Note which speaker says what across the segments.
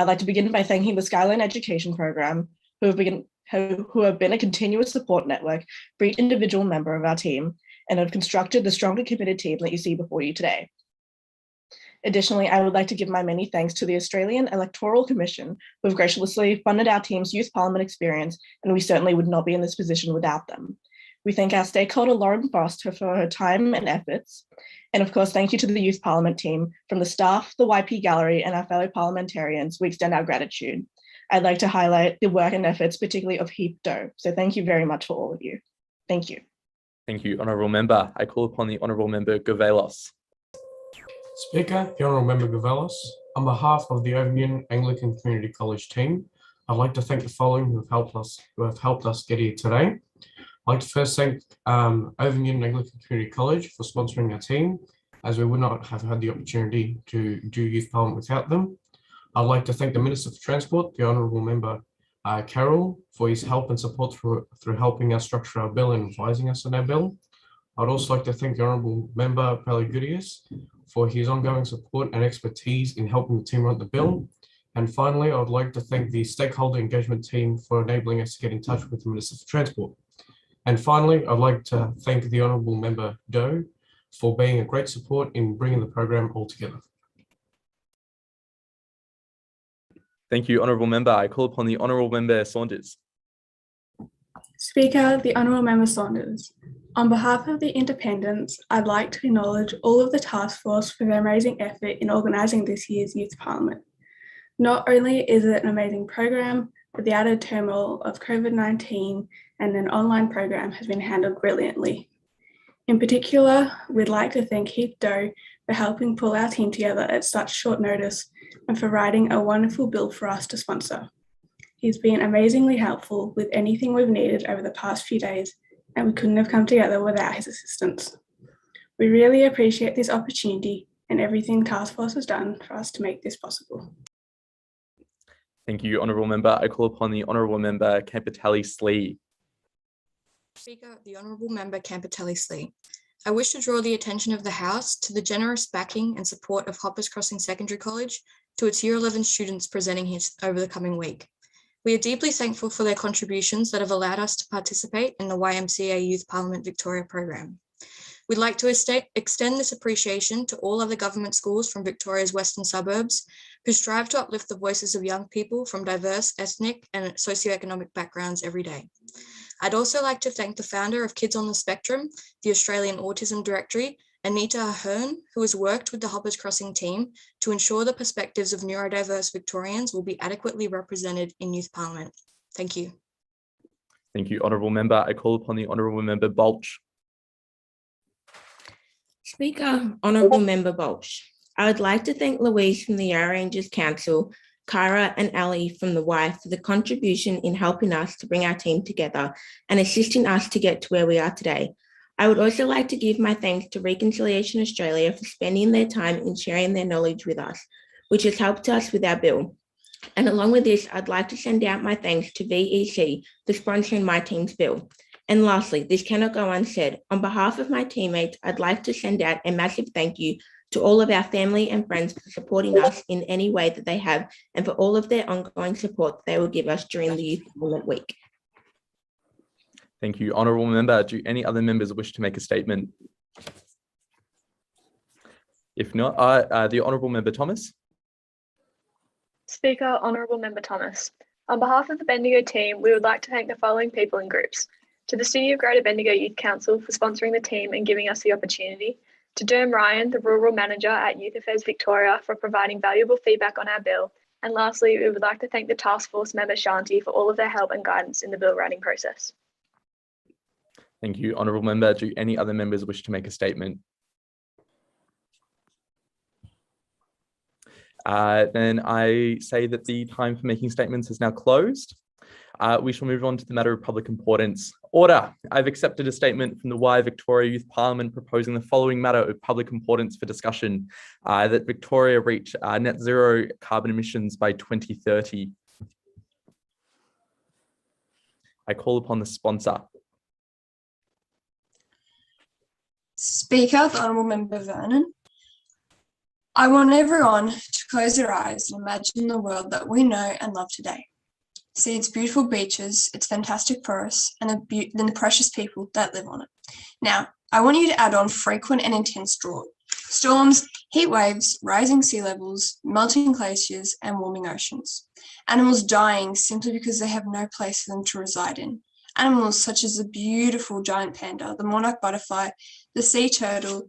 Speaker 1: I'd like to begin by thanking the Skyline Education Program, who have been a continuous support network for each individual member of our team and have constructed the strong and committed team that you see before you today. Additionally, I would like to give my many thanks to the Australian Electoral Commission, who have graciously funded our team's youth parliament experience, and we certainly would not be in this position without them. We thank our stakeholder, Lauren Frost, for her time and efforts. And of course, thank you to the youth parliament team. From the staff, the YP Gallery, and our fellow parliamentarians, we extend our gratitude. I'd like to highlight the work and efforts, particularly of Heap Doe. So thank you very much for all of you. Thank you.
Speaker 2: Thank you, Honourable Member. I call upon the Honourable Member Gouvelos.
Speaker 3: Speaker, the Honourable Member Gouvelos. On behalf of the Overunion Anglican Community College team, I'd like to thank the following who have helped us get here today. I'd like to first thank Overunion Anglican Community College for sponsoring our team, as we would not have had the opportunity to do Youth Parliament without them. I'd like to thank the Minister for Transport, the Honourable Member Carroll, for his help and support through helping us structure our bill and advising us on our bill. I'd also like to thank the Honourable Member Palagoudias for his ongoing support and expertise in helping the team write the bill. And finally, I would like to thank the stakeholder engagement team for enabling us to get in touch with the Minister for Transport. And finally, I'd like to thank the Honourable Member Doe for being a great support in bringing the program all together.
Speaker 2: Thank you, Honourable Member. I call upon the Honourable Member Saunders.
Speaker 4: Speaker, the Honourable Member Saunders. On behalf of the Independents, I'd like to acknowledge all of the task force for their amazing effort in organising this year's Youth Parliament. Not only is it an amazing program, but the added turmoil of COVID-19 and an online program has been handled brilliantly. In particular, we'd like to thank Heath Doe for helping pull our team together at such short notice and for writing a wonderful bill for us to sponsor. He's been amazingly helpful with anything we've needed over the past few days, and we couldn't have come together without his assistance. We really appreciate this opportunity and everything Task Force has done for us to make this possible.
Speaker 2: Thank you, Honourable Member. I call upon the Honourable Member Campitelli-Slee.
Speaker 5: Speaker, the Honourable Member Campitelli-Slee. I wish to draw the attention of the House to the generous backing and support of Hoppers Crossing Secondary College to its Year 11 students presenting here over the coming week. We are deeply thankful for their contributions that have allowed us to participate in the YMCA Youth Parliament Victoria program. We'd like to extend this appreciation to all other government schools from Victoria's western suburbs who strive to uplift the voices of young people from diverse ethnic and socioeconomic backgrounds every day. I'd also like to thank the founder of Kids on the Spectrum, the Australian Autism Directory, Anita Ahern, who has worked with the Hoppers Crossing team to ensure the perspectives of neurodiverse Victorians will be adequately represented in Youth Parliament. Thank you.
Speaker 2: Thank you, Honourable Member. I call upon the Honourable Member Balch.
Speaker 6: Speaker, Honourable Member Balch. I would like to thank Louise from the Yarra Rangers Council, Kyra and Ali from the Y for the contribution in helping us to bring our team together and assisting us to get to where we are today. I would also like to give my thanks to Reconciliation Australia for spending their time in sharing their knowledge with us, which has helped us with our bill. And along with this, I'd like to send out my thanks to VEC for sponsoring my team's bill. And lastly, this cannot go unsaid. On behalf of my teammates, I'd like to send out a massive thank you to all of our family and friends for supporting us in any way that they have and for all of their ongoing support they will give us during the Youth Parliament Week.
Speaker 2: Thank you, Honourable Member. Do any other members wish to make a statement? If not, the Honourable Member Thomas.
Speaker 7: Speaker, Honourable Member Thomas. On behalf of the Bendigo team, we would like to thank the following people and groups. To the City of Greater Bendigo Youth Council for sponsoring the team and giving us the opportunity. To Derm Ryan, the Rural Manager at Youth Affairs Victoria, for providing valuable feedback on our bill. And lastly, we would like to thank the Task Force member Shanti for all of their help and guidance in the bill writing process.
Speaker 2: Thank you, Honourable Member. Do any other members wish to make a statement? Then I say that the time for making statements is now closed. We shall move on to the matter of public importance. Order. I've accepted a statement from the Y Victoria Youth Parliament proposing the following matter of public importance for discussion, that Victoria reach net zero carbon emissions by 2030. I call upon the sponsor.
Speaker 8: Speaker, the Honourable Member Vernon. I want everyone to close their eyes and imagine the world that we know and love today. See its beautiful beaches, its fantastic forests, and the precious people that live on it. Now, I want you to add on frequent and intense drought, storms, heat waves, rising sea levels, melting glaciers, and warming oceans. Animals dying simply because they have no place for them to reside in. Animals such as the beautiful giant panda, the monarch butterfly, the sea turtle,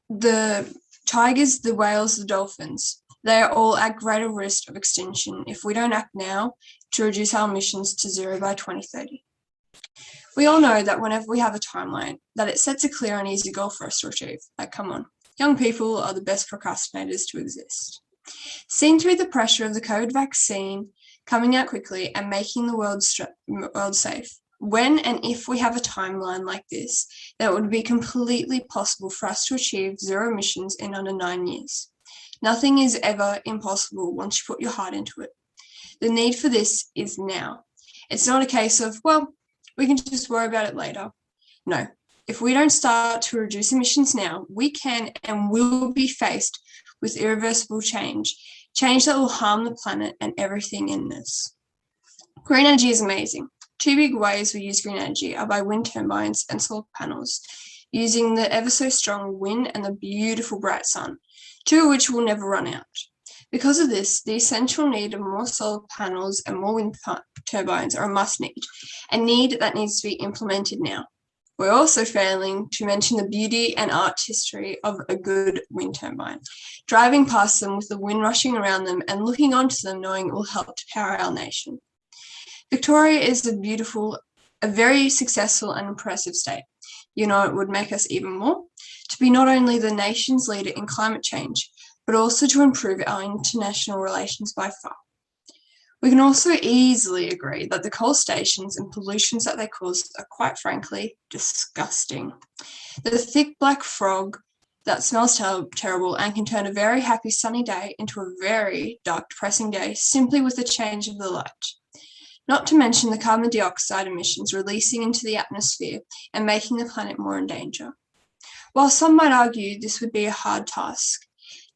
Speaker 8: the tigers, the whales, the dolphins. They are all at greater risk of extinction if we don't act now to reduce our emissions to zero by 2030. We all know that whenever we have a timeline, that it sets a clear and easy goal for us to achieve. Like, come on, young people are the best procrastinators to exist. Seen through the pressure of the COVID vaccine coming out quickly and making the world safe, when and if we have a timeline like this, that would be completely possible for us to achieve zero emissions in under 9 years. Nothing is ever impossible once you put your heart into it. The need for this is now. It's not a case of, well, we can just worry about it later. No, if we don't start to reduce emissions now, we can and will be faced with irreversible change that will harm the planet and everything in this. Green energy is amazing. Two big ways we use green energy are by wind turbines and solar panels, using the ever so strong wind and the beautiful bright sun, two of which will never run out. Because of this, the essential need of more solar panels and more wind turbines are a must need, a need that needs to be implemented now. We're also failing to mention the beauty and art history of a good wind turbine, driving past them with the wind rushing around them and looking onto them knowing it will help to power our nation. Victoria is a very successful and impressive state. You know, it would make us even more to be not only the nation's leader in climate change, but also to improve our international relations by far. We can also easily agree that the coal stations and pollutions that they cause are quite frankly disgusting. The thick black fog that smells terrible and can turn a very happy sunny day into a very dark depressing day simply with the change of the light. Not to mention the carbon dioxide emissions releasing into the atmosphere and making the planet more in danger. While some might argue this would be a hard task,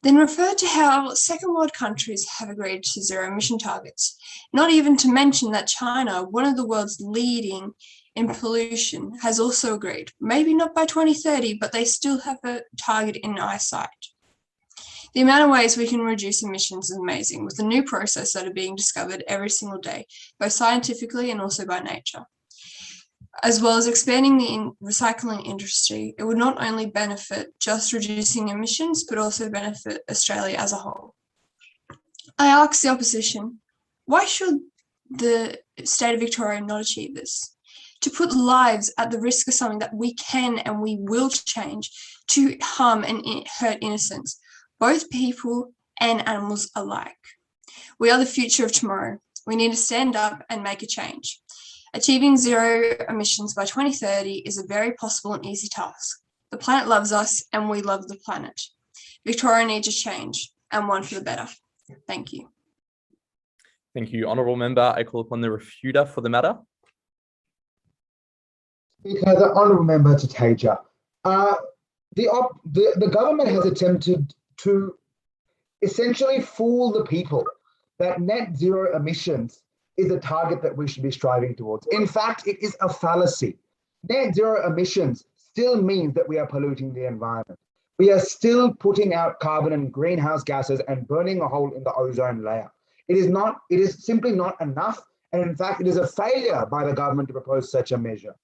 Speaker 8: then refer to how second world countries have agreed to zero emission targets, not even to mention that China, one of the world's leading in pollution, has also agreed, maybe not by 2030, but they still have a target in eyesight. The amount of ways we can reduce emissions is amazing, with the new processes that are being discovered every single day, both scientifically and also by nature. As well as expanding the recycling industry, it would not only benefit just reducing emissions, but also benefit Australia as a whole. I ask the opposition, why should the state of Victoria not achieve this? To put lives at the risk of something that we can and we will change to harm and hurt innocents, both people and animals alike. We are the future of tomorrow. We need to stand up and make a change. Achieving zero emissions by 2030 is a very possible and easy task. The planet loves us and we love the planet. Victoria needs a change and one for the better. Thank you.
Speaker 2: Thank you, Honourable Member. I call upon the refuter for the matter.
Speaker 9: Speaker, the Honourable Member Tateja. The government has attempted to essentially fool the people that net zero emissions is a target that we should be striving towards. In fact, it is a fallacy. Net zero emissions still means that we are polluting the environment. We are still putting out carbon and greenhouse gases and burning a hole in the ozone layer. It is simply not enough. And in fact, it is a failure by the government to propose such a measure.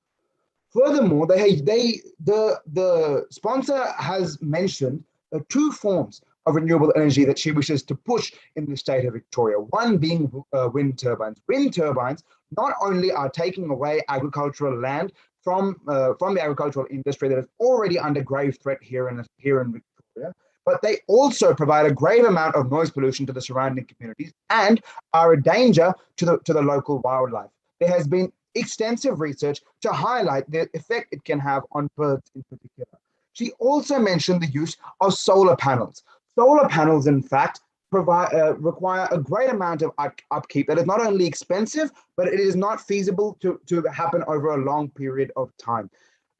Speaker 9: Furthermore, the sponsor has mentioned two forms of renewable energy that she wishes to push in the state of Victoria, one being wind turbines. Wind turbines not only are taking away agricultural land from the agricultural industry that is already under grave threat here in Victoria, but they also provide a grave amount of noise pollution to the surrounding communities and are a danger to the local wildlife. There has been extensive research to highlight the effect it can have on birds in particular. She also mentioned the use of solar panels. Solar panels, in fact, require a great amount of upkeep that is not only expensive, but it is not feasible to happen over a long period of time.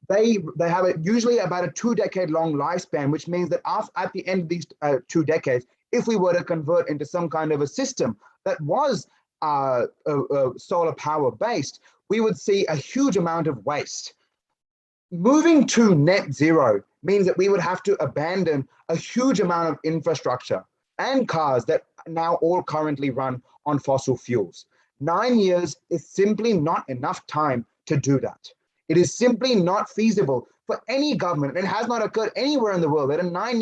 Speaker 9: they have usually about a 2-decade-long lifespan, which means that at the end of these 2 decades, if we were to convert into some kind of a system that was solar power based, we would see a huge amount of waste. Moving to net zero means that we would have to abandon a huge amount of infrastructure and cars that now all currently run on fossil fuels. 9 years is simply not enough time to do that. It is simply not feasible for any government. It has not occurred anywhere in the world that in 9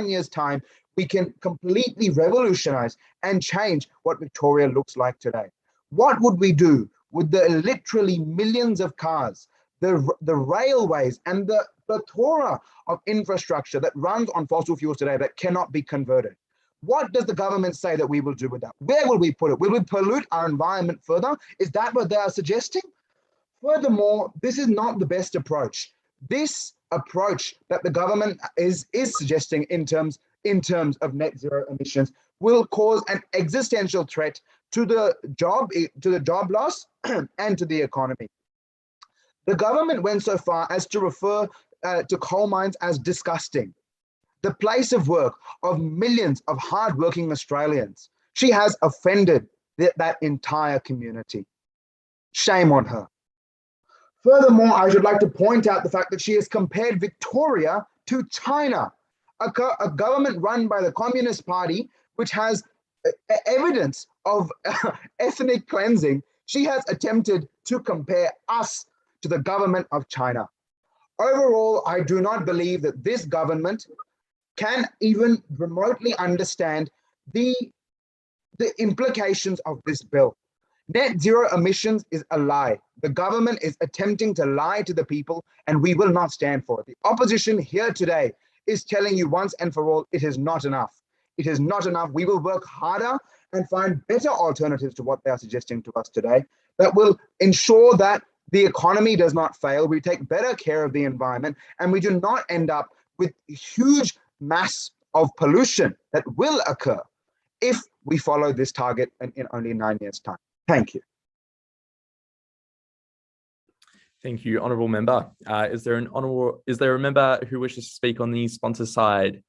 Speaker 9: years' time, we can completely revolutionize and change what Victoria looks like today. What would we do with the literally millions of cars, the railways, and the plethora of infrastructure that runs on fossil fuels today that cannot be converted? What does the government say that we will do with that? Where will we put it? Will we pollute our environment further? Is that what they are suggesting? Furthermore, this is not the best approach. This approach that the government is suggesting in terms of net zero emissions will cause an existential threat to the job loss and to the economy. The government went so far as to refer to coal mines as disgusting, the place of work of millions of hardworking Australians. She has offended that entire community. Shame on her. Furthermore, I should like to point out the fact that she has compared Victoria to China, a government run by the Communist Party, which has evidence of ethnic cleansing. She has attempted to compare us to the government of China. Overall, I do not believe that this government can even remotely understand the implications of this bill. Net zero emissions is a lie. The government is attempting to lie to the people, and we will not stand for it. The opposition here today is telling you once and for all, it is not enough. It is not enough. We will work harder and find better alternatives to what they are suggesting to us today that will ensure that the economy does not fail. We take better care of the environment, and we do not end up with huge mass of pollution that will occur if we follow this target in only 9 years' time. Thank you.
Speaker 2: Thank you, honourable member. Is there a member who wishes to speak on the sponsor side?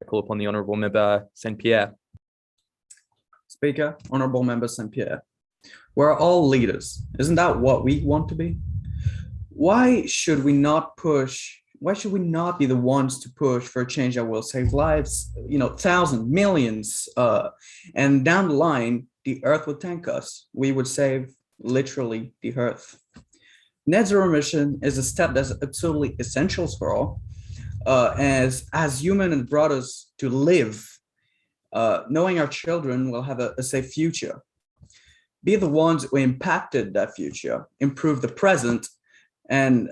Speaker 2: I call upon the honourable member St. Pierre.
Speaker 10: Speaker, honourable member St. Pierre. We're all leaders. Isn't that what we want to be? Why should we not be the ones to push for a change that will save lives, thousands, millions, and down the line, the earth would thank us. We would save literally the earth. Net zero emission is a step that's absolutely essential for all, as human and brought us to live, knowing our children will have a safe future. Be the ones who impacted that future, improve the present, and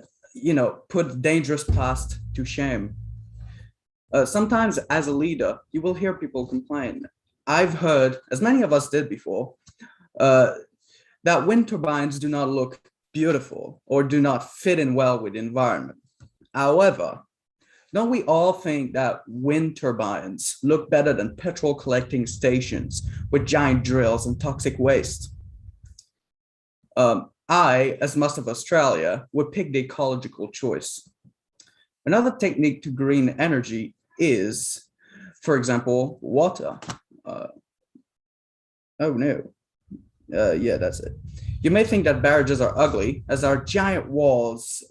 Speaker 10: put the dangerous past to shame. Sometimes as a leader, you will hear people complain. I've heard, as many of us did before, that wind turbines do not look beautiful or do not fit in well with the environment. However, don't we all think that wind turbines look better than petrol collecting stations with giant drills and toxic waste? I, as most of Australia, would pick the ecological choice. Another technique to green energy is, for example, water. Yeah, that's it. You may think that barrages are ugly, as are giant walls,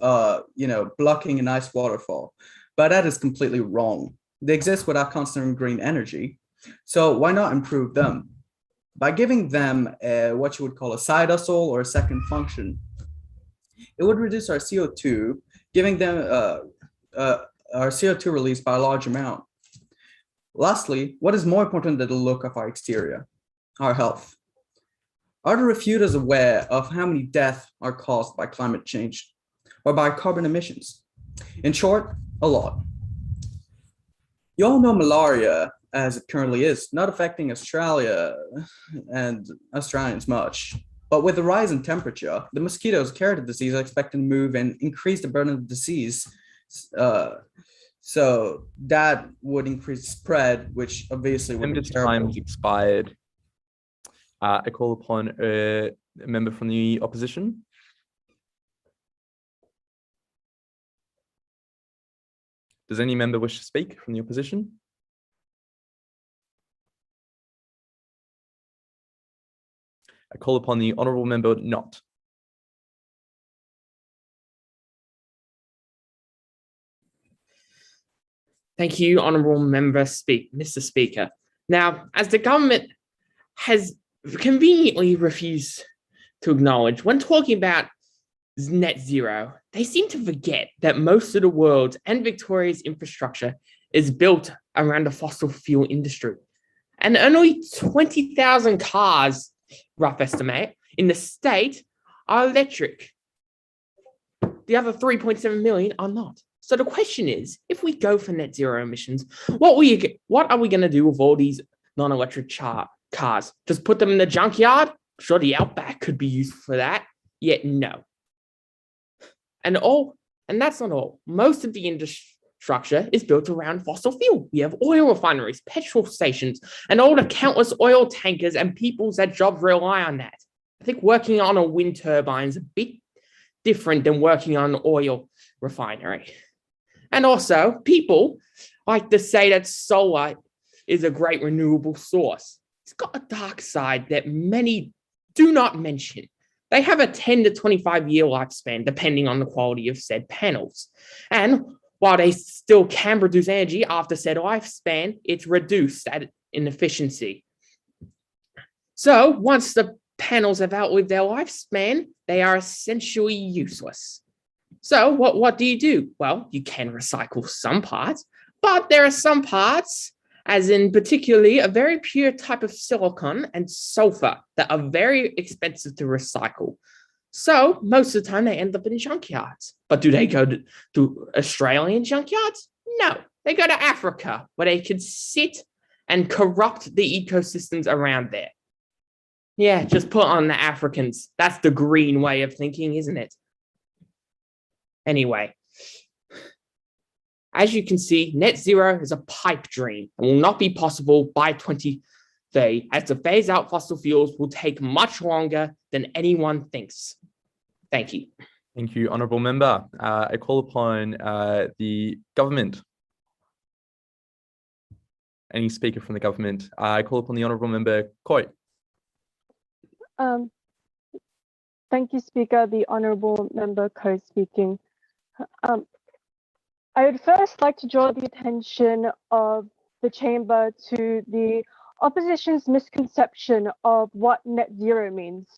Speaker 10: blocking a nice waterfall, but that is completely wrong. They exist without considering green energy, so why not improve them? By giving them what you would call a side hustle or a second function, it would reduce our CO2, giving them our CO2 release by a large amount. Lastly, what is more important than the look of our exterior? Our health. Are the refuters aware of how many deaths are caused by climate change or by carbon emissions? In short, a lot. You all know malaria, as it currently is, not affecting Australia and Australians much. But with the rise in temperature, the mosquitoes carry the disease are expected to move and increase the burden of disease. So that would increase spread, which obviously would be terrible.
Speaker 2: Time has expired. I call upon a member from the opposition. Does any member wish to speak from the opposition? I call upon the honourable member Knott.
Speaker 11: Thank you, Honourable Member Mr. Speaker. Now, as the government has conveniently refused to acknowledge when talking about net zero, they seem to forget that most of the world's and Victoria's infrastructure is built around the fossil fuel industry. And only 20,000 cars, rough estimate, in the state are electric. The other 3.7 million are not. So the question is, if we go for net zero emissions, what are we going to do with all these non-electric cars? Just put them in the junkyard? Sure, the Outback could be used for that. Yet no. And that's not all. Most of the infrastructure is built around fossil fuel. We have oil refineries, petrol stations, and all the countless oil tankers and people's that jobs rely on that. I think working on a wind turbine is a bit different than working on an oil refinery. And also, people like to say that solar is a great renewable source. It's got a dark side that many do not mention. They have a 10 to 25 year lifespan, depending on the quality of said panels. And while they still can produce energy after said lifespan, it's reduced in efficiency. So once the panels have outlived their lifespan, they are essentially useless. So what do? Well, you can recycle some parts, but there are some parts, as in particularly a very pure type of silicon and sulfur that are very expensive to recycle. So most of the time they end up in junkyards. But do they go to Australian junkyards? No, they go to Africa where they can sit and corrupt the ecosystems around there. Yeah, just put on the Africans. That's the green way of thinking, isn't it? Anyway, as you can see, net zero is a pipe dream and will not be possible by 2030, as to phase out fossil fuels will take much longer than anyone thinks. Thank you.
Speaker 2: Thank you, Honourable Member. I call upon the government. Any speaker from the government? I call upon the Honourable Member Coy.
Speaker 12: Thank you, Speaker. The Honourable Member Coe speaking. I would first like to draw the attention of the chamber to the opposition's misconception of what net zero means.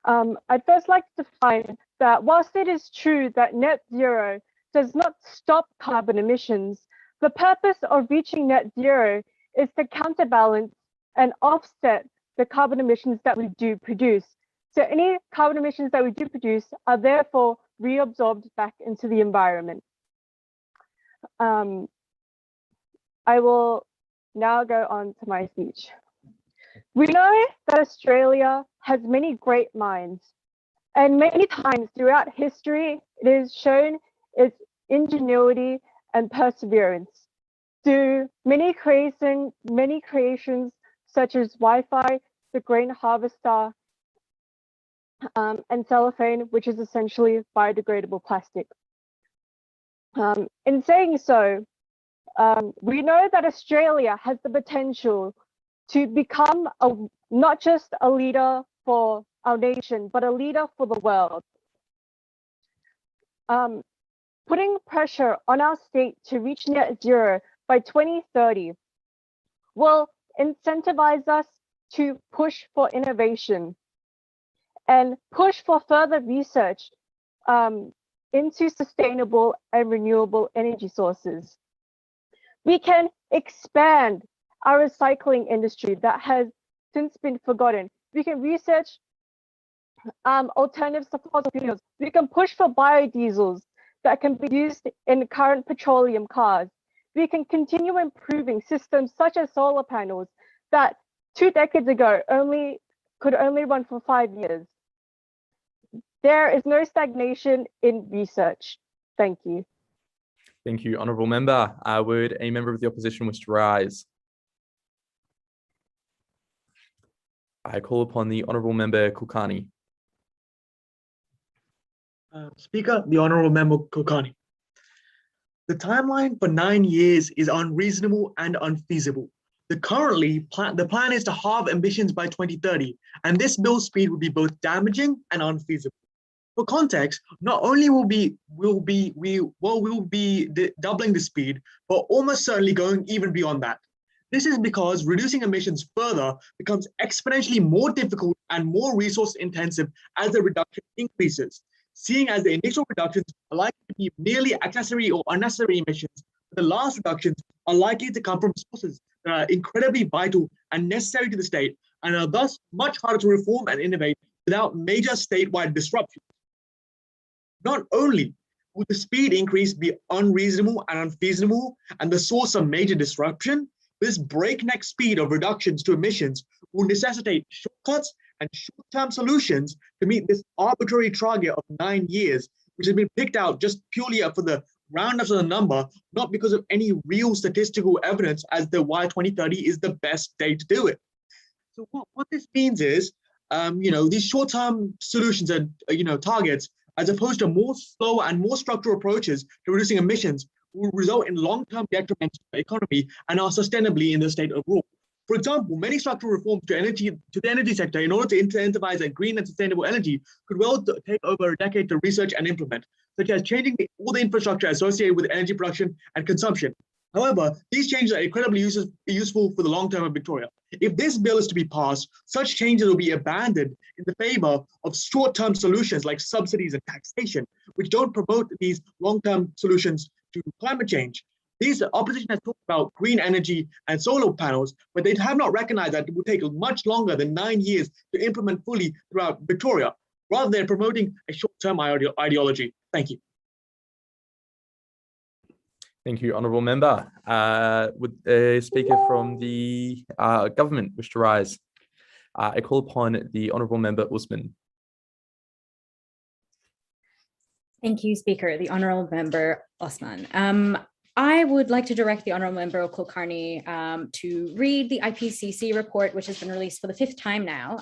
Speaker 12: I'd first like to define that whilst it is true that net zero does not stop carbon emissions, the purpose of reaching net zero is to counterbalance and offset the carbon emissions that we do produce. So any carbon emissions that we do produce are therefore reabsorbed back into the environment. I will now go on to my speech. We know that Australia has many great minds, and many times throughout history, it has shown its ingenuity and perseverance through many creations such as Wi-Fi, the grain harvester, and cellophane, which is essentially biodegradable plastic. In saying so, we know that Australia has the potential to become not just a leader for our nation, but a leader for the world. Putting pressure on our state to reach net zero by 2030 will incentivize us to push for innovation and push for further research into sustainable and renewable energy sources. We can expand our recycling industry that has since been forgotten. We can research alternatives to fossil fuels. We can push for biodiesels that can be used in current petroleum cars. We can continue improving systems such as solar panels that 2 decades ago could only run for 5 years. There is no stagnation in research. Thank you.
Speaker 2: Thank you, Honourable Member. Would a member of the opposition wish to rise? I call upon the Honourable Member Kulkarni.
Speaker 13: Speaker, the Honourable Member Kulkarni. The timeline for 9 years is unreasonable and unfeasible. The plan is to halve emissions by 2030, and this mill speed would be both damaging and unfeasible. For context, not only will we be doubling the speed, but almost certainly going even beyond that. This is because reducing emissions further becomes exponentially more difficult and more resource intensive as the reduction increases. Seeing as the initial reductions are likely to be merely accessory or unnecessary emissions, the last reductions are likely to come from sources that are incredibly vital and necessary to the state and are thus much harder to reform and innovate without major statewide disruption. Not only would the speed increase be unreasonable and unfeasible and the source of major disruption, this breakneck speed of reductions to emissions will necessitate shortcuts and short-term solutions to meet this arbitrary target of 9 years, which has been picked out just purely for the roundness of the number, not because of any real statistical evidence as to why 2030 is the best date to do it. So what this means is, these short-term solutions and targets, as opposed to more slow and more structural approaches to reducing emissions, will result in long-term detriment to the economy and are sustainably in the state of rule. For example, many structural reforms to the energy sector in order to incentivize a green and sustainable energy could well take over a decade to research and implement, such as changing all the infrastructure associated with energy production and consumption. However, these changes are incredibly useful for the long term of Victoria. If this bill is to be passed, such changes will be abandoned in the favor of short-term solutions like subsidies and taxation, which don't promote these long-term solutions to climate change. The opposition has talked about green energy and solar panels, but they have not recognized that it will take much longer than 9 years to implement fully throughout Victoria, rather than promoting a short-term ideology. Thank you.
Speaker 2: Thank you, Honourable Member. Would a speaker from the government wish to rise? I call upon the Honourable Member Usman.
Speaker 14: Thank you, Speaker. The Honourable Member Osman. I would like to direct the Honourable Member Kulkarni to read the IPCC report, which has been released for the 5th time now,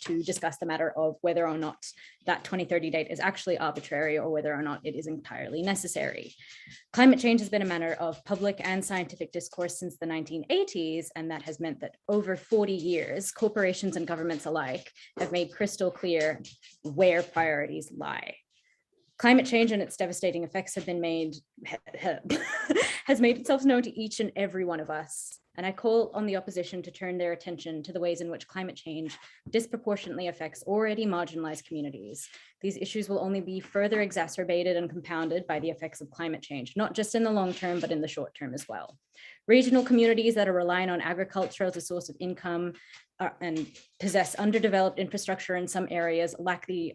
Speaker 14: to discuss the matter of whether or not that 2030 date is actually arbitrary or whether or not it is entirely necessary. Climate change has been a matter of public and scientific discourse since the 1980s, and that has meant that over 40 years, corporations and governments alike have made crystal clear where priorities lie. Climate change and its devastating effects has made itself known to each and every one of us. And I call on the opposition to turn their attention to the ways in which climate change disproportionately affects already marginalized communities. These issues will only be further exacerbated and compounded by the effects of climate change, not just in the long term, but in the short term as well. Regional communities that are relying on agriculture as a source of income and possess underdeveloped infrastructure in some areas lack the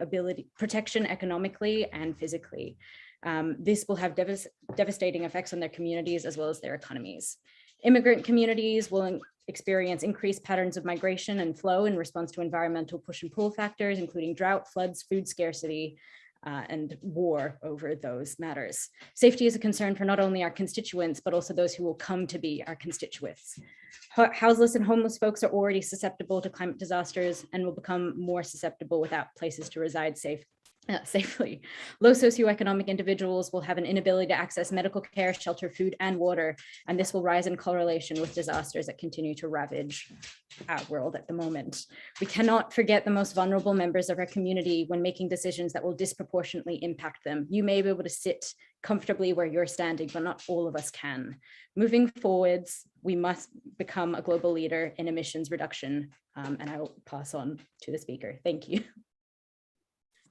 Speaker 14: protection economically and physically. This will have devastating effects on their communities as well as their economies. Immigrant communities will experience increased patterns of migration and flow in response to environmental push and pull factors, including drought, floods, food scarcity, and war over those matters. Safety is a concern for not only our constituents, but also those who will come to be our constituents. Houseless and homeless folks are already susceptible to climate disasters and will become more susceptible without places to reside safely. Low socioeconomic individuals will have an inability to access medical care, shelter, food, and water, and this will rise in correlation with disasters that continue to ravage our world at the moment. We cannot forget the most vulnerable members of our community when making decisions that will disproportionately impact them. You may be able to sit comfortably where you're standing, but not all of us can. Moving forwards, we must become a global leader in emissions reduction, and I will pass on to the speaker. Thank you.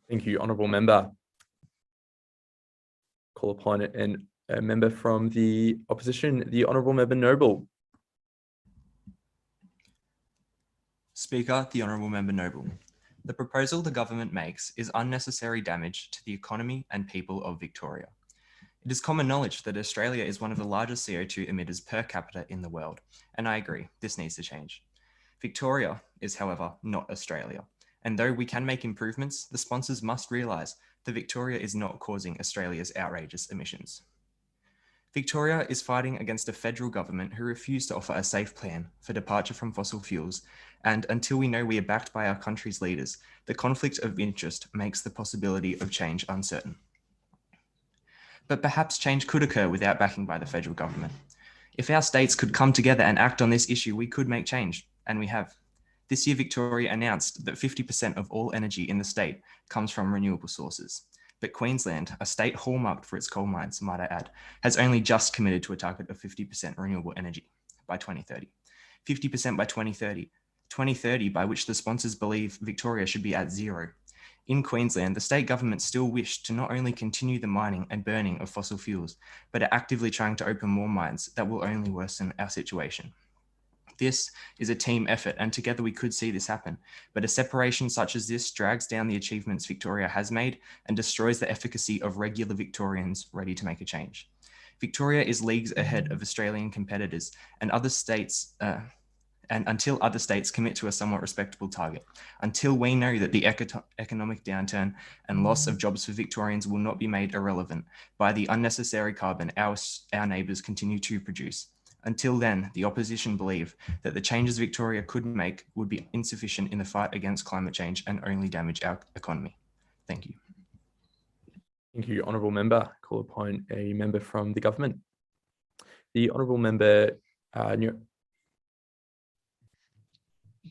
Speaker 2: Thank you, Honourable Member. Call upon a member from the opposition, the Honourable Member Noble.
Speaker 15: Speaker, the Honourable Member Noble. The proposal the government makes is unnecessary damage to the economy and people of Victoria. It is common knowledge that Australia is one of the largest CO2 emitters per capita in the world, and I agree, this needs to change. Victoria is, however, not Australia. And though we can make improvements, the sponsors must realise that Victoria is not causing Australia's outrageous emissions. Victoria is fighting against a federal government who refused to offer a safe plan for departure from fossil fuels, and until we know we are backed by our country's leaders, the conflict of interest makes the possibility of change uncertain. but perhaps change could occur without backing by the federal government. If our states could come together and act on this issue, we could make change, and we have. This year, Victoria announced that 50% of all energy in the state comes from renewable sources. But Queensland, a state hallmarked for its coal mines, might I add, has only just committed to a target of 50% renewable energy by 2030. 50% by 2030. 2030, by which the sponsors believe Victoria should be at zero. In Queensland, the state government still wish to not only continue the mining and burning of fossil fuels, but are actively trying to open more mines that will only worsen our situation. This is a team effort, and together we could see this happen. But a separation such as this drags down the achievements Victoria has made and destroys the efficacy of regular Victorians ready to make a change. Victoria is leagues ahead of Australian competitors and other states, and until other states commit to a somewhat respectable target, until we know that the economic downturn and loss of jobs for Victorians will not be made irrelevant by the unnecessary carbon our neighbours continue to produce. Until then, the opposition believe that the changes Victoria could make would be insufficient in the fight against climate change and only damage our economy. Thank you.
Speaker 2: Thank you, Honourable Member. Call upon a member from the government. The Honourable Member,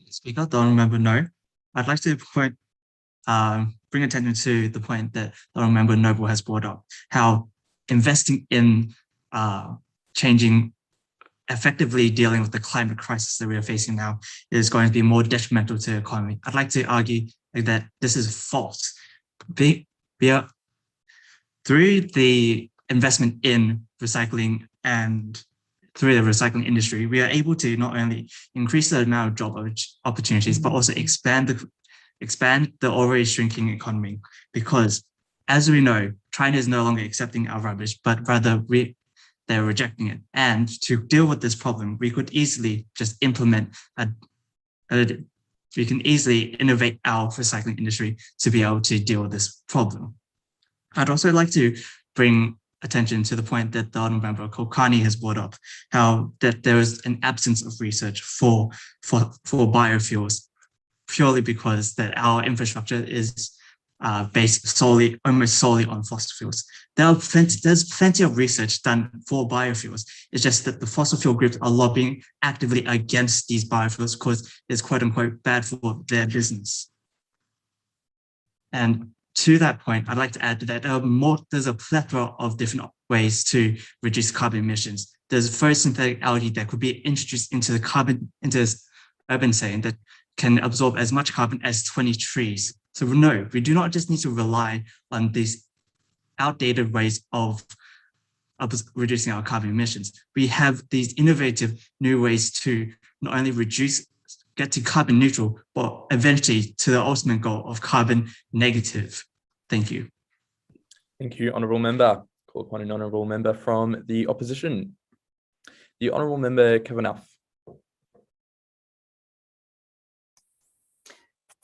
Speaker 16: Speaker, the Honourable Member No. I'd like to bring attention to the point that the Honourable Member Noble has brought up, how investing in effectively dealing with the climate crisis that we are facing now is going to be more detrimental to the economy. I'd like to argue that this is false. Through the investment in recycling and through the recycling industry, we are able to not only increase the amount of job opportunities, but also expand the already shrinking economy. Because as we know, China is no longer accepting our rubbish, but rather they're rejecting it. And to deal with this problem, we could easily just implement we can easily innovate our recycling industry to be able to deal with this problem. I'd also like to bring attention to the point that the Honourable Member Kulkarni has brought up, how that there is an absence of research for biofuels, purely because that our infrastructure is based almost solely on fossil fuels. There's plenty of research done for biofuels. It's just that the fossil fuel groups are lobbying actively against these biofuels because it's quote unquote bad for their business. And to that point, I'd like to add that there's a plethora of different ways to reduce carbon emissions. There's photosynthetic algae that could be introduced into the urban setting that can absorb as much carbon as 20 trees. So no, we do not just need to rely on these outdated ways of reducing our carbon emissions. We have these innovative new ways to not only get to carbon neutral, but eventually to the ultimate goal of carbon negative. Thank you.
Speaker 2: Thank you, Honourable Member. Call upon an Honourable Member from the opposition. The Honourable Member Kavanagh.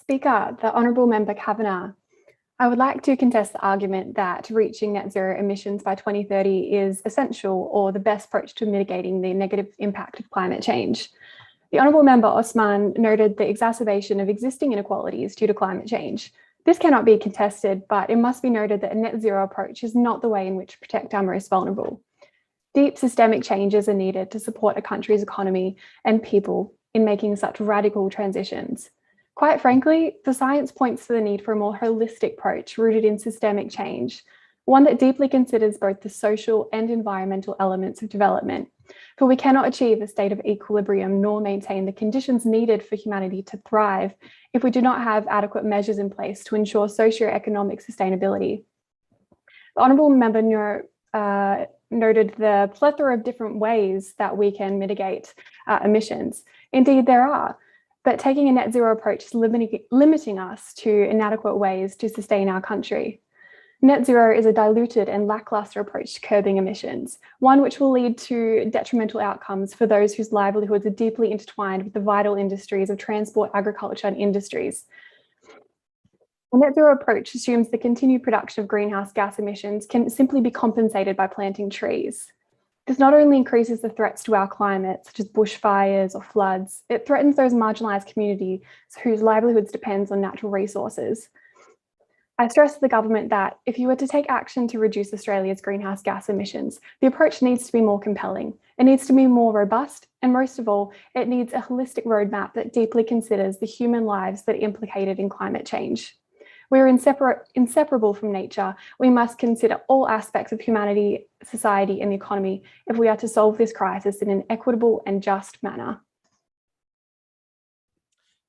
Speaker 17: Speaker, the Honourable Member Kavanagh. I would like to contest the argument that reaching net zero emissions by 2030 is essential or the best approach to mitigating the negative impact of climate change. The Honourable Member Osman noted the exacerbation of existing inequalities due to climate change. This cannot be contested, but it must be noted that a net zero approach is not the way in which to protect our most vulnerable. Deep systemic changes are needed to support a country's economy and people in making such radical transitions. Quite frankly, the science points to the need for a more holistic approach rooted in systemic change, one that deeply considers both the social and environmental elements of development. For we cannot achieve a state of equilibrium nor maintain the conditions needed for humanity to thrive if we do not have adequate measures in place to ensure socio-economic sustainability. The Honourable Member noted the plethora of different ways that we can mitigate emissions. Indeed, there are. But taking a net zero approach is limiting us to inadequate ways to sustain our country. Net zero is a diluted and lackluster approach to curbing emissions, one which will lead to detrimental outcomes for those whose livelihoods are deeply intertwined with the vital industries of transport, agriculture, and industries. A net zero approach assumes the continued production of greenhouse gas emissions can simply be compensated by planting trees. This not only increases the threats to our climate, such as bushfires or floods, it threatens those marginalised communities whose livelihoods depends on natural resources. I stress to the government that if you were to take action to reduce Australia's greenhouse gas emissions, the approach needs to be more compelling. It needs to be more robust, and most of all, it needs a holistic roadmap that deeply considers the human lives that are implicated in climate change. We are inseparable from nature. We must consider all aspects of humanity, society, and the economy if we are to solve this crisis in an equitable and just manner.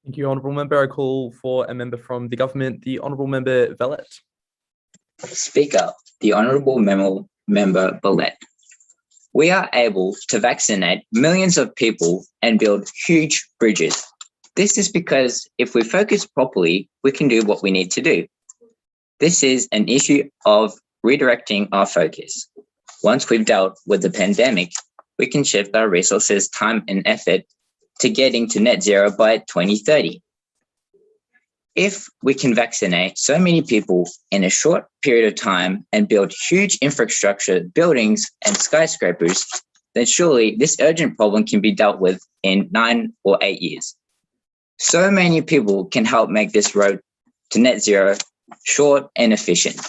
Speaker 2: Thank you, Honourable Member. I call for a member from the government, the Honourable Member Vellet.
Speaker 18: Speaker, the Honourable Member Bellet. We are able to vaccinate millions of people and build huge bridges. This is because if we focus properly, we can do what we need to do. This is an issue of redirecting our focus. Once we've dealt with the pandemic, we can shift our resources, time, and effort to getting to net zero by 2030. If we can vaccinate so many people in a short period of time and build huge infrastructure, buildings, and skyscrapers, then surely this urgent problem can be dealt with in 9 or 8 years. So many people can help make this road to net zero short and efficient.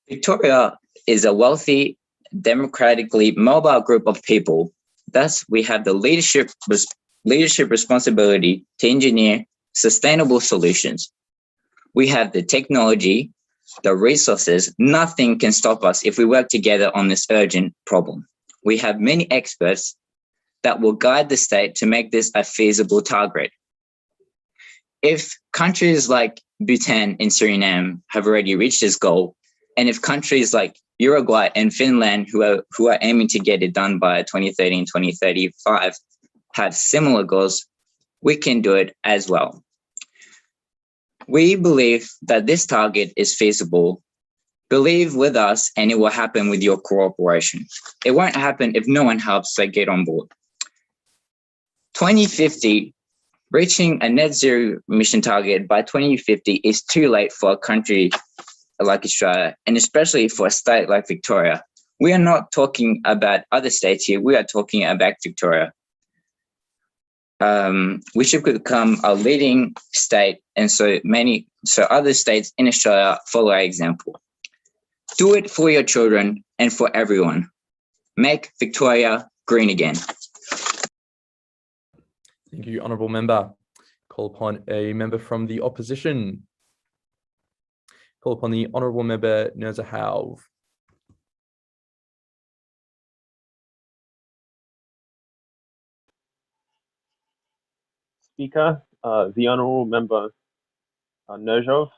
Speaker 18: Victoria is a wealthy, democratically mobile group of people. Thus, we have the leadership responsibility to engineer sustainable solutions. We have the technology, the resources. Nothing can stop us if we work together on this urgent problem. We have many experts that will guide the state to make this a feasible target. If countries like Bhutan and Suriname have already reached this goal, and if countries like Uruguay and Finland, who are aiming to get it done by 2030 and 2035, have similar goals, we can do it as well. We believe that this target is feasible. Believe with us and it will happen with your cooperation. It won't happen if no one helps, so get on board. 2050, reaching a net zero emission target by 2050 is too late for a country like Australia, and especially for a state like Victoria. We are not talking about other states here, we are talking about Victoria. We should become a leading state, and so other states in Australia follow our example. Do it for your children and for everyone. Make Victoria green again.
Speaker 2: Thank you, Honourable Member. Call upon a member from the opposition. Call upon the Honourable Member Nurza Hauve.
Speaker 19: Speaker, the Honourable Member Nurjov.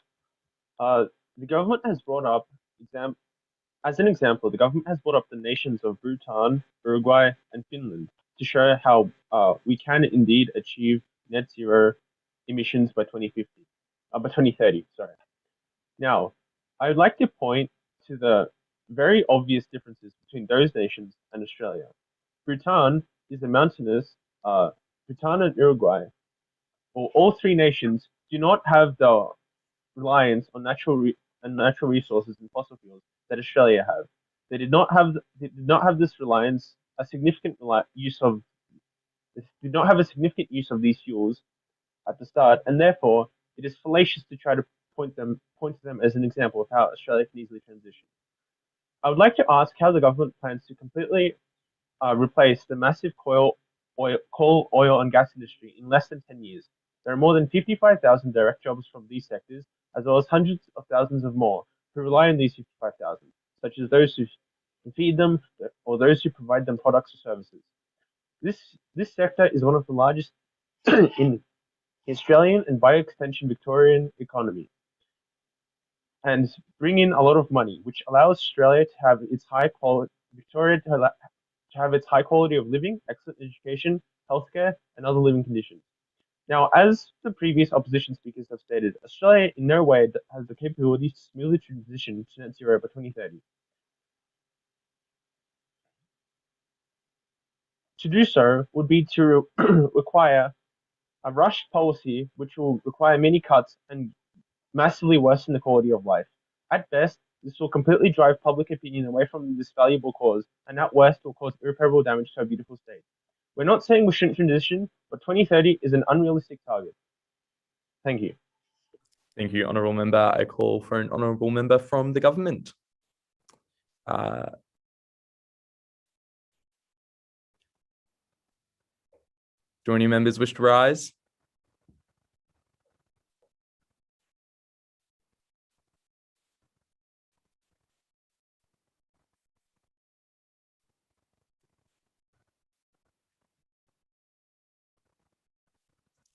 Speaker 19: The government has brought up, as an example, the government has brought up the nations of Bhutan, Uruguay, and Finland to show how we can indeed achieve net zero emissions by 2030. Sorry. Now, I would like to point to the very obvious differences between those nations and Australia. Bhutan is a mountainous. Bhutan and Uruguay, or all three nations, do not have the reliance on natural resources and fossil fuels that Australia have. They did not have this reliance, a significant use of these fuels at the start, and therefore it is fallacious to try to point to them as an example of how Australia can easily transition. I would like to ask how the government plans to completely replace the massive coal, oil, and gas industry in less than 10 years. There are more than 55,000 direct jobs from these sectors, as well as hundreds of thousands of more who rely on these 55,000, such as those who feed them or those who provide them products or services. This sector is one of the largest in the Australian and by extension Victorian economy, and bring in a lot of money, which allows Australia to have its high quality of living, excellent education, healthcare, and other living conditions. Now, as the previous opposition speakers have stated, Australia in no way has the capability to smoothly transition to net zero by 2030. To do so would be to require a rushed policy, which will require many cuts and massively worsen the quality of life. At best, this will completely drive public opinion away from this valuable cause, and at worst will cause irreparable damage to our beautiful state. We're not saying we shouldn't transition, but 2030 is an unrealistic target. Thank you.
Speaker 2: Thank you, Honourable Member. I call for an Honourable Member from the government. Do any members wish to rise?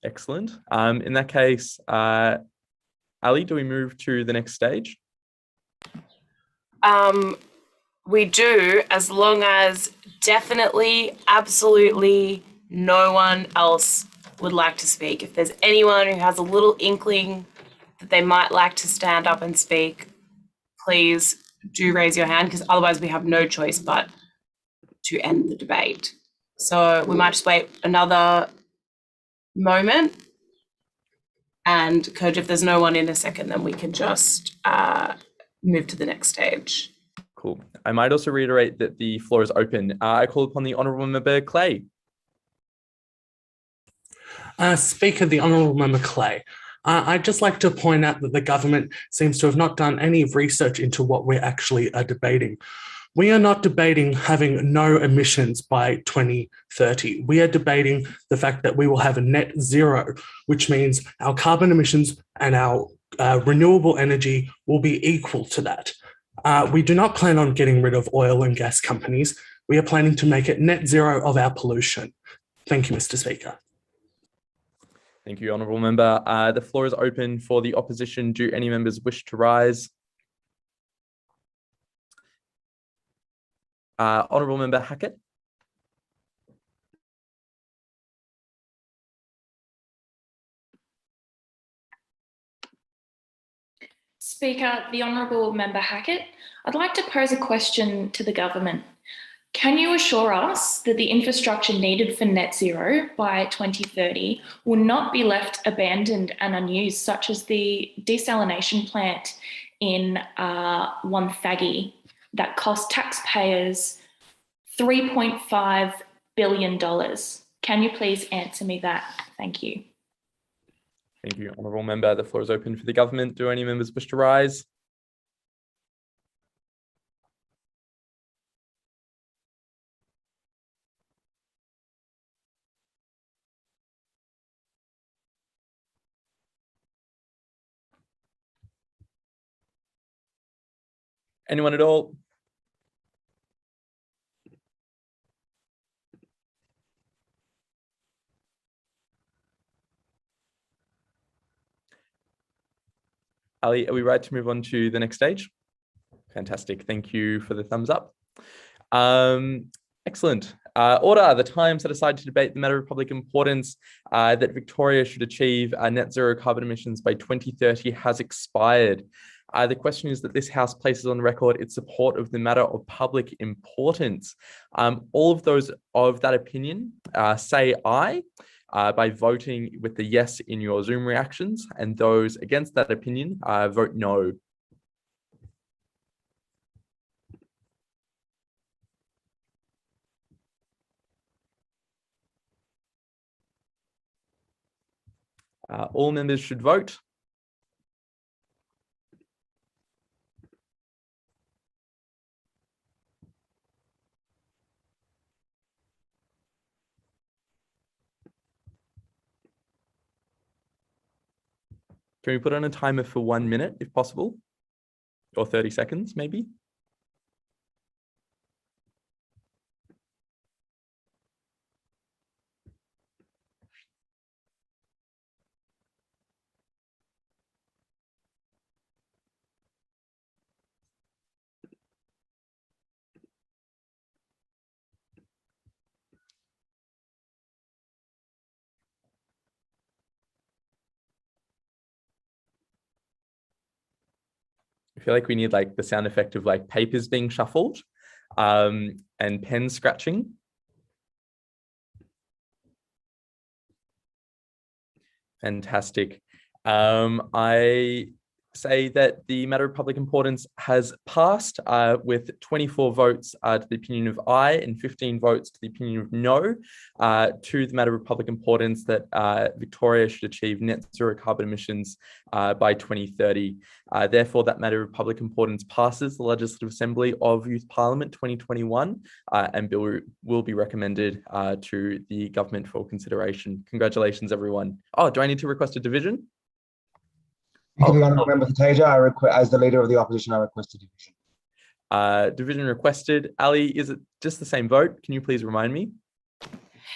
Speaker 2: Excellent. In that case, Ali, do we move to the next stage?
Speaker 20: We do, as long as definitely, absolutely no one else would like to speak. If there's anyone who has a little inkling that they might like to stand up and speak, please do raise your hand, because otherwise we have no choice but to end the debate. So we might just wait another moment. And Coach, if there's no one in a second, then we can just move to the next stage.
Speaker 2: Cool. I might also reiterate that the floor is open. I call upon the Honourable Member Clay.
Speaker 21: Speaker, the Honourable Member Clay. I'd just like to point out that the government seems to have not done any research into what we actually are debating. We are not debating having no emissions by 2030. We are debating the fact that we will have a net zero, which means our carbon emissions and our renewable energy will be equal to that. We do not plan on getting rid of oil and gas companies. We are planning to make it net zero of our pollution. Thank you, Mr. Speaker.
Speaker 2: Thank you, Honourable Member. The floor is open for the opposition. Do any members wish to rise? Honourable Member Hackett.
Speaker 22: Speaker, the Honourable Member Hackett, I'd like to pose a question to the government. Can you assure us that the infrastructure needed for net zero by 2030 will not be left abandoned and unused, such as the desalination plant in Wonthaggi that cost taxpayers $3.5 billion? Can you please answer me that? Thank you.
Speaker 2: Thank you, Honourable Member. The floor is open for the government. Do any members wish to rise? Anyone at all? Ali, are we right to move on to the next stage? Fantastic. Thank you for the thumbs up. Excellent. Order. The time set aside to debate the matter of public importance that Victoria should achieve net zero carbon emissions by 2030 has expired. The question is that this House places on record its support of the matter of public importance. All of those of that opinion say aye by voting with the yes in your Zoom reactions, and those against that opinion vote no. All members should vote. Can we put on a timer for 1 minute if possible? Or 30 seconds, maybe? I feel like we need like the sound effect of like papers being shuffled and pens scratching. Fantastic. I say that the matter of public importance has passed with 24 votes to the opinion of aye and 15 votes to the opinion of no to the matter of public importance that Victoria should achieve net zero carbon emissions by 2030. Therefore, that matter of public importance passes the Legislative Assembly of Youth Parliament 2021 and bill will be recommended to the government for consideration. Congratulations, everyone. Oh, do I need to request a division?
Speaker 9: To the Honourable Member Khateja, as the Leader of the Opposition, I request a division.
Speaker 2: Division requested. Ali, is it just the same vote? Can you please remind me?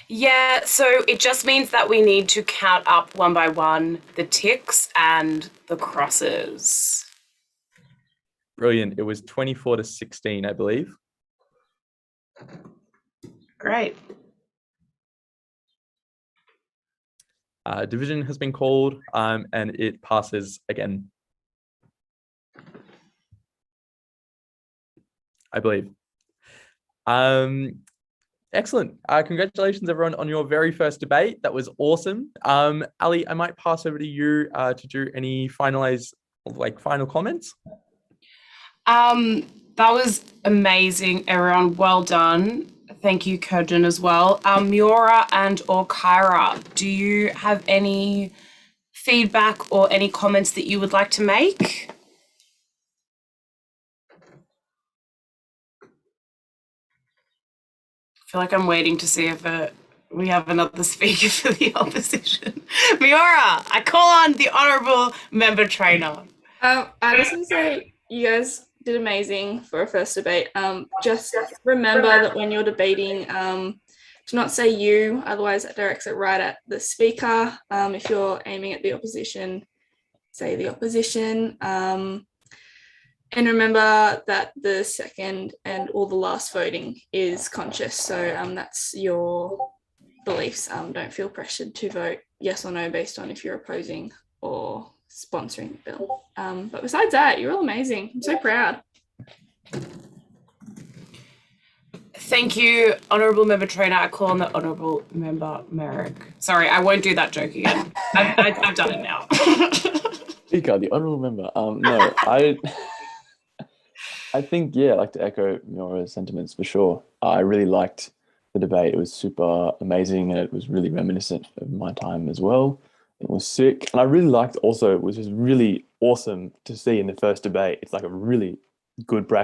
Speaker 20: Yeah, so it just means that we need to count up one by one the ticks and the crosses.
Speaker 2: Brilliant. It was 24 to 16, I believe.
Speaker 20: Great.
Speaker 2: Division has been called and it passes again, I believe. Excellent. Congratulations, everyone, on your very first debate. That was awesome. Ali, I might pass over to you to do any final comments.
Speaker 20: That was amazing, everyone. Well done. Thank you, Kurjan, as well. Miora and or Kyra, do you have any feedback or any comments that you would like to make? I feel like I'm waiting to see if we have another speaker for the opposition. Miora, I call on the Honourable Member Trainer.
Speaker 1: I just want to say you guys did amazing for a first debate. Just remember that when you're debating, do not say you, otherwise that directs it right at the speaker. If you're aiming at the opposition, say the opposition. And remember that the second and all the last voting is conscious. So that's your beliefs. Don't feel pressured to vote yes or no based on if you're opposing or sponsoring the bill. But besides that, you're all amazing. I'm so proud.
Speaker 20: Thank you, Honourable Member Trainer. I call on the Honourable Member Merrick. Sorry, I won't do that joke again. I've done it now.
Speaker 3: Speaker, the Honourable Member. No, I think, yeah, I'd like to echo Miora's sentiments for sure. I really liked the debate. It was super amazing and it was really reminiscent of my time as well. It was sick. And I really liked also, it was just really awesome to see in the first debate. It's like a really good bracket.